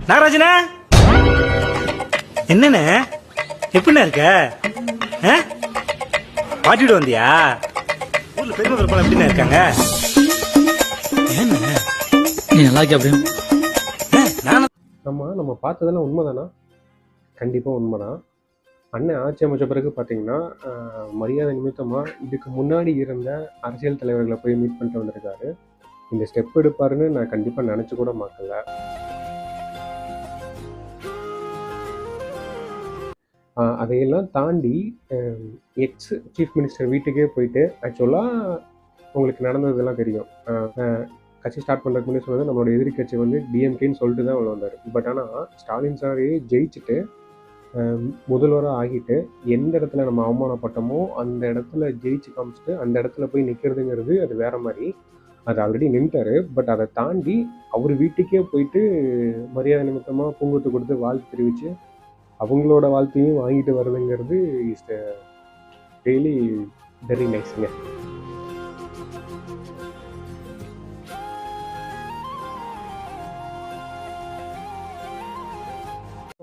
நாகராஜனா என்னண்ணே எப்படிண்ணே இருக்க? பாட்டிட்டு வந்தியா? ஊர்ல பெருமை பெருமாள் எப்படிண்ணே இருக்காங்க? என்ன நீ நல்லா இருக்க? அப்படியே நம்ம பார்த்ததெல்லாம் உண்மைதானா? கண்டிப்பாக உண்மைதான். அண்ணன் ஆட்சி அமைச்ச பிறகு பார்த்தீங்கன்னா மரியாதை நிமித்தமாக இதுக்கு முன்னாடி இருந்த அரசியல் தலைவர்களை போய் மீட் பண்ணிட்டு வந்திருக்காரு. இந்த ஸ்டெப் எடுப்பாருன்னு நான் கண்டிப்பாக நினச்சி கூட பார்க்கல. அதையெல்லாம் தாண்டி எக்ஸ் சீஃப் மினிஸ்டர் வீட்டுக்கே போயிட்டு ஆக்சுவலாக உங்களுக்கு நடந்ததெல்லாம் தெரியும். கட்சி ஸ்டார்ட் பண்ணுறதுக்கு முன்னாடி சொன்னது நம்மளோட எதிரி கட்சி வந்து டிஎம்கேன்னு சொல்லிட்டு தான் உள்ள வந்தார். பட் ஆனால் ஸ்டாலின் சாரே ஜெயிச்சுட்டு முதல்வராக ஆகிட்டு எந்த இடத்துல நம்ம அவமானப்பட்டோமோ அந்த இடத்துல ஜெயிச்சு காமிச்சிட்டு அந்த இடத்துல போய் நிற்கிறதுங்கிறது அது வேற மாதிரி. அது ஆல்ரெடி நின்ட்டாரு. பட் அதை தாண்டி அவர் வீட்டுக்கே போயிட்டு மரியாதை நிமித்தமாக பூங்கொத்து கொடுத்து வாழ்த்து தெரிவித்து அவங்களோட வாழ்த்தையும் வாங்கிட்டு வருதுங்கிறது இஸ் ரியலி வெரி நைஸ்ங்க.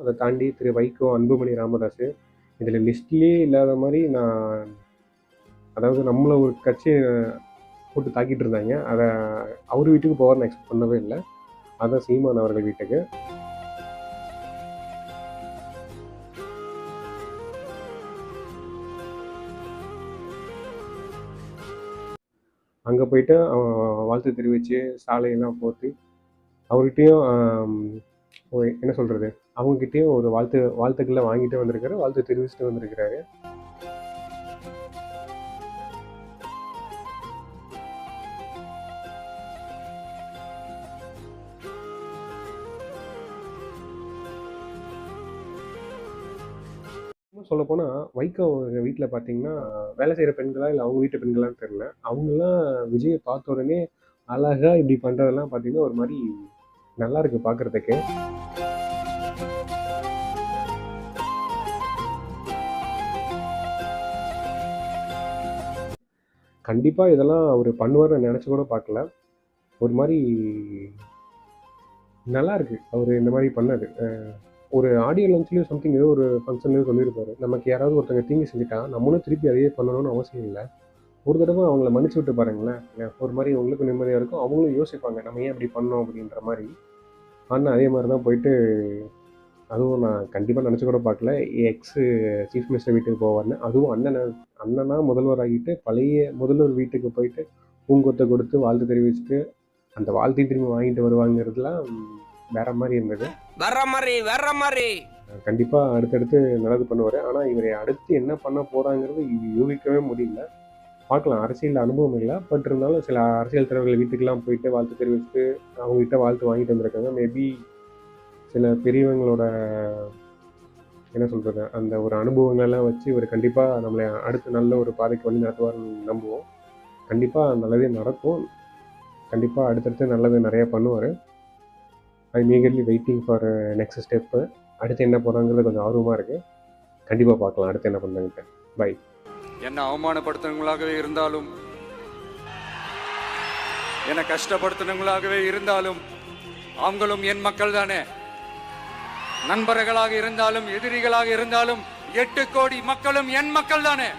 அதை தாண்டி திரு வைகோ, அன்புமணி ராமதாஸ் இதில் லிஸ்ட்லேயே இல்லாத மாதிரி அதாவது நம்மளை ஒரு கட்சியை போட்டு தாக்கிட்டு இருந்தாங்க. அதை அவர் வீட்டுக்கு போவார் நான் எக்ஸ்பெக்ட் பண்ணவே இல்லை. அதான் சீமான் அவர்கள் வீட்டுக்கு. அங்கே போயிட்டு வாழ்த்து தெரிவித்து சாலையெல்லாம் போட்டு அவர்கிட்டையும் என்ன சொல்கிறது அவங்ககிட்டயும் ஒரு வாழ்த்துக்களை வாங்கிட்டு வந்திருக்காரு, வாழ்த்து தெரிவிச்சுட்டு வந்திருக்கிறாரு. சொல்லப்போனால் வைகோ வீட்டில் பார்த்தீங்கன்னா வேலை செய்கிற பெண்களா இல்லை அவங்க வீட்டு பெண்களான்னு தெரியல, அவங்கெல்லாம் விஜயை பார்த்த உடனே அழகாக இப்படி பண்ணுறதெல்லாம் பார்த்தீங்கன்னா ஒரு மாதிரி நல்லா இருக்கு பார்க்குறதுக்கு. கண்டிப்பாக இதெல்லாம் அவர் பண்ணுவார்னு நினச்சி கூட பார்க்கல. ஒரு மாதிரி நல்லா இருக்கு அவர் இந்த மாதிரி பண்ணது. ஒரு ஆடியோ லான்ச்லேயும் சம்திங் ஏதோ ஒரு ஃபங்க்ஷன்லேயும் சொல்லியிருப்பாரு, நமக்கு யாராவது ஒருத்தங்க தீங்கு செஞ்சுட்டா நம்மளும் திருப்பி அதையே பண்ணணும்னு அவசியம் இல்லை, ஒரு தடவை அவங்கள மன்னிச்சு விட்டு பாருங்களேன், ஒரு மாதிரி உங்களுக்கு நிம்மதியாக இருக்கும், அவங்களும் யோசிப்பாங்க நம்ம ஏன் அப்படி பண்ணோம் அப்படின்ற மாதிரி. ஆனால் அதே மாதிரி தான் போயிட்டு அதுவும் நான் கண்டிப்பாக நினச்சி கூட பார்க்கல எக்ஸ் சீஃப் மினிஸ்டர் வீட்டுக்கு போவார்னு. அதுவும் அண்ணனா முதல்வர் ஆகிட்டு பழைய முதல்வர் வீட்டுக்கு போயிட்டு பூங்கொத்தை கொடுத்து வாழ்த்து தெரிவிச்சுட்டு அந்த வாழ்த்தையும் திரும்பி வாங்கிட்டு வருவாங்கிறதுலாம் வேற மாதிரி இருந்தது. வேற மாதிரி கண்டிப்பாக அடுத்தடுத்து நல்லது பண்ணுவார். ஆனால் இவரை அடுத்து என்ன பண்ண போகிறாங்கிறது யூகிக்கவே முடியல. பார்க்கலாம், அரசியல் அனுபவம் இல்லை, பட் இருந்தாலும் சில அரசியல் தலைவர்கள் வீட்டுக்கெல்லாம் போயிட்டு வாழ்த்து தெரிவிச்சுட்டு அவங்ககிட்ட வாழ்த்து வாங்கிட்டு வந்திருக்காங்க. மேபி சில பெரியவங்களோட என்ன சொல்கிறது அந்த ஒரு அனுபவங்கள்லாம் வச்சு இவர் கண்டிப்பாக நம்மளை அடுத்து நல்ல ஒரு பாதைக்கு வழி நடத்துவார்னு நம்புவோம். கண்டிப்பாக நல்லதே நடக்கும். கண்டிப்பாக அடுத்தடுத்து நல்லது நிறையா பண்ணுவார். ஐ மீகர்லி வெயிட்டிங் ஃபார் நெக்ஸ்ட் ஸ்டெப்பு. அடுத்து என்ன போகிறாங்கிறது கொஞ்சம் ஆர்வமாக இருக்குது. கண்டிப்பாக பார்க்கலாம் அடுத்து என்ன பண்ணுறாங்கன்ட்டு. பை. என்னை அவமானப்படுத்தினவங்களாகவே இருந்தாலும் என்னை கஷ்டப்படுத்தினவங்களாகவே இருந்தாலும் அவங்களும் என் மக்கள் தானே. நண்பர்களாக இருந்தாலும் எதிரிகளாக இருந்தாலும் 8 கோடி மக்களும் என் மக்கள் தானே.